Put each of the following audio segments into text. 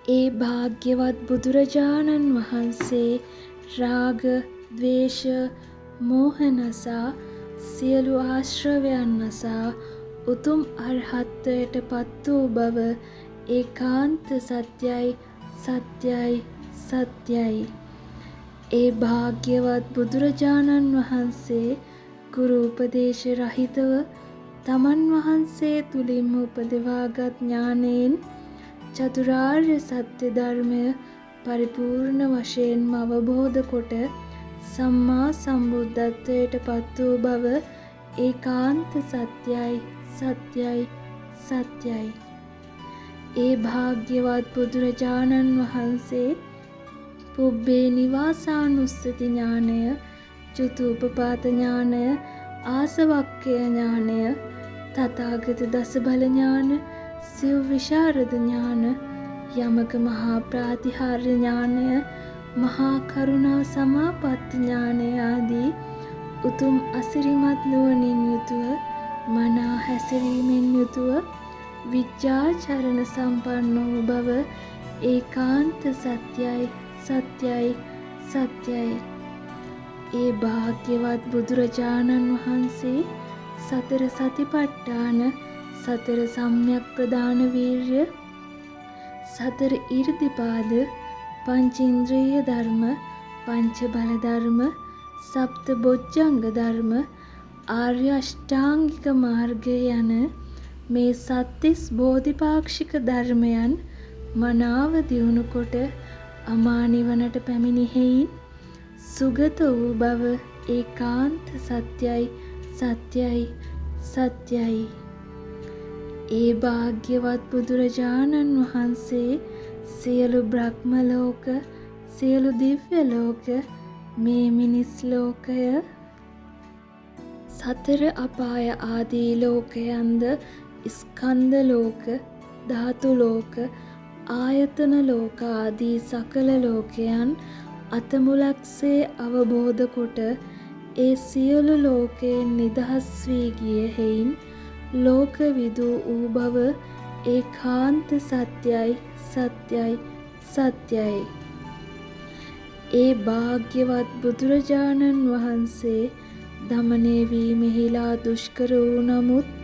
ඒ භාග්‍යවත් බුදුරජාණන් වහන්සේ රාග, ද්වේෂ, මෝහ නසා සියලු ආශ්‍රවයන් නසා උතුම් අරහත්වයට පත් වූ බව ඒකාන්ත සත්‍යයි සත්‍යයි සත්‍යයි. ඒ භාග්‍යවත් බුදුරජාණන් වහන්සේ ගුරු උපදේශ රහිතව තමන් වහන්සේ තුලින්ම උපදවාගත් ඥානයෙන් චතුරාර්ය සත්‍ය ධර්මය පරිපූර්ණ වශයෙන්ම අවබෝධ කොට සම්මා සම්බුද්ධත්වයට පත් වූ බව ඒකාන්ත සත්‍යයි සත්‍යයි සත්‍යයි. ඒ භාග්‍යවත් බුදුරජාණන් වහන්සේ පුබ්බේ නිවාසානුස්සති ඥානය, චුතූපපාත ඥානය, ආසවක්ඛය ඥානය, තථාගත දසබල ඥාන, සිව් විශාරද ඥාන, යමක මහා ප්‍රාතිහාර්ය ඥානය, මහා කරුණා සමාපatti ඥානය ආදී උතුම් අසිරිමත් නුවණින් යුතුව මනා හැසිරීමෙන් යුතුව විචාචරණ සම්පන්න වූ බව ඒකාන්ත සත්‍යයි සත්‍යයි සත්‍යයි. ඒ භාග්‍යවත් බුදුරජාණන් වහන්සේ සතර සතිපට්ඨාන, සතර සම්‍යක් ප්‍රදාන වීර්ය, සතර ඉර්ධිපාද, පංචේන්ද්‍රිය ධර්ම, පංච බල ධර්ම, සප්ත බොජ්ජංග ධර්ම, ආර්ය අෂ්ටාංගික මාර්ගය යන මේ සත්තිස් බෝධිපාක්ෂික ධර්මයන් මනාව දියුණු කොට අමා නිවනට පැමිණෙහින් සුගත වූ බව ඒකාන්ත සත්‍යයි සත්‍යයි සත්‍යයි. ඒ භාග්‍යවත් බුදුරජාණන් වහන්සේ සියලු බ්‍රහ්ම ලෝක, සියලු දිව්‍ය ලෝක, මේ මිනිස් ලෝකය, සතර අපාය ආදී ලෝකයන්ද, ස්කන්ධ ලෝක, ධාතු ලෝක, ආයතන ලෝක ආදී සකල ලෝකයන් අතමුලක්සේ අවබෝධ කොට ඒ සියලු ලෝකයෙන් නිදහස් වී ගිය හේයින් ලෝකවිදූ වූ බව ඒකාන්ත සත්‍යයි සත්‍යයි සත්‍යයි. ඒ භාග්‍යවත් බුදුරජාණන් වහන්සේ දමනය වීමෙහිලා දුෂ්කර වූ නමුත්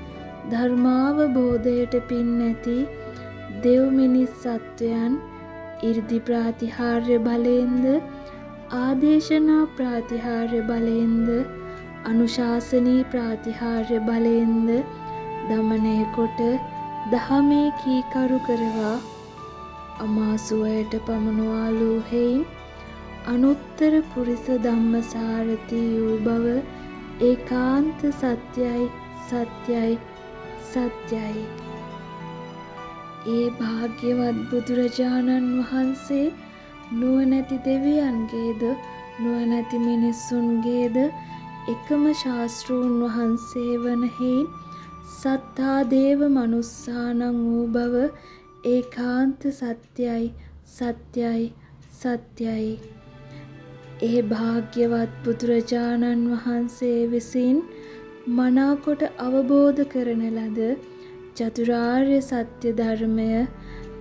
ධර්මාවබෝධයට පින් නැති දෙව් මිනිස් සත්වයන් ඉර්ධි ප්‍රාතිහාර්ය බලයෙන්ද, ආදේශනා ප්‍රාතිහාර්ය බලයෙන්ද, අනුශාසනී ප්‍රාතිහාර්ය බලයෙන්ද දමනය කොට දහමේ කීකරු කරවා අමාසුවයට පමුණුවාලූ හේයින් අනුත්තර පුරිස ධම්මසාරති වූ බව ඒකාන්ත සත්‍යයි සත්‍යයි සත්‍යයි. ඒ භාග්‍යවත් බුදුරජාණන් වහන්සේ නුවණැති දෙවියන්ගේද නුවණැති මිනිසුන්ගේද එකම ශාස්ත්‍රූන් වහන්සේ වන හේයින් සත්තා දේව මනුස්සානං වූ බව ඒකාන්ත සත්‍යයි සත්‍යයි සත්‍යයි. ඒ භාග්‍යවත් බුදුරජාණන් වහන්සේ විසින් මනාකොට අවබෝධ කරන ලද චතුරාර්ය සත්‍ය ධර්මය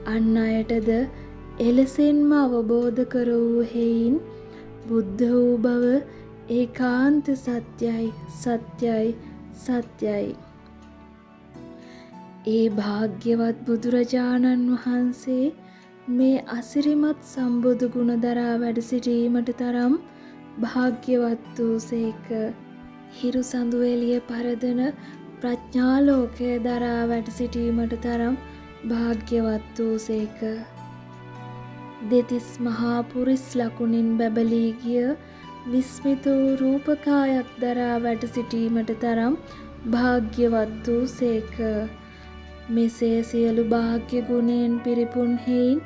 අන් අයටද එලෙසින්ම අවබෝධ කර වූ හේයින් බුද්ධ වූ බව ඒකාන්ත සත්‍යයි සත්‍යයි සත්‍යයි. ඒ භාග්‍යවත් බුදුරජාණන් වහන්සේ මේ අසිරිමත් සම්බුදු ගුණ දරා වැඩ සිටීමට තරම් භාග්‍යවත් වූසේක. හිරු සඳු එළිය පරදන ප්‍රඥාලෝකය දරා වැඩ සිටීමට තරම් භාග්‍යවත් වූසේක. දෙතිස් මහා පුරිස් ලකුණින් බැබලී ගිය විස්මිත වූ රූපකායක් දරා වැඩ සිටීමට තරම් භාග්‍යවත් වූසේක. මෙසේ සියලු භාග්‍ය ගුණයෙන් පිරිපුන් හේයින්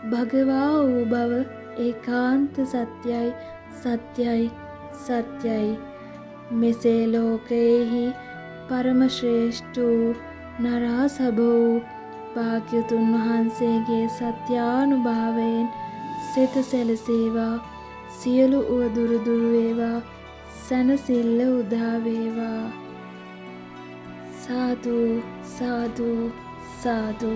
භගවා වූ බව ඒකාන්ත සත්‍යයි සත්‍යයි සත්‍යයි. මෙසේ ලෝකයෙහි පරම ශ්‍රේෂ්ඨ වූ නරාසභ වූ භාග්‍යතුන් වහන්සේගේ සත්‍යානුභාවයෙන් සිත සැලසේවා. සියලු උවදුරු දුරු වේවා. සැනසෙල්ල උදා වේවා. සාදු සාදු සාදු.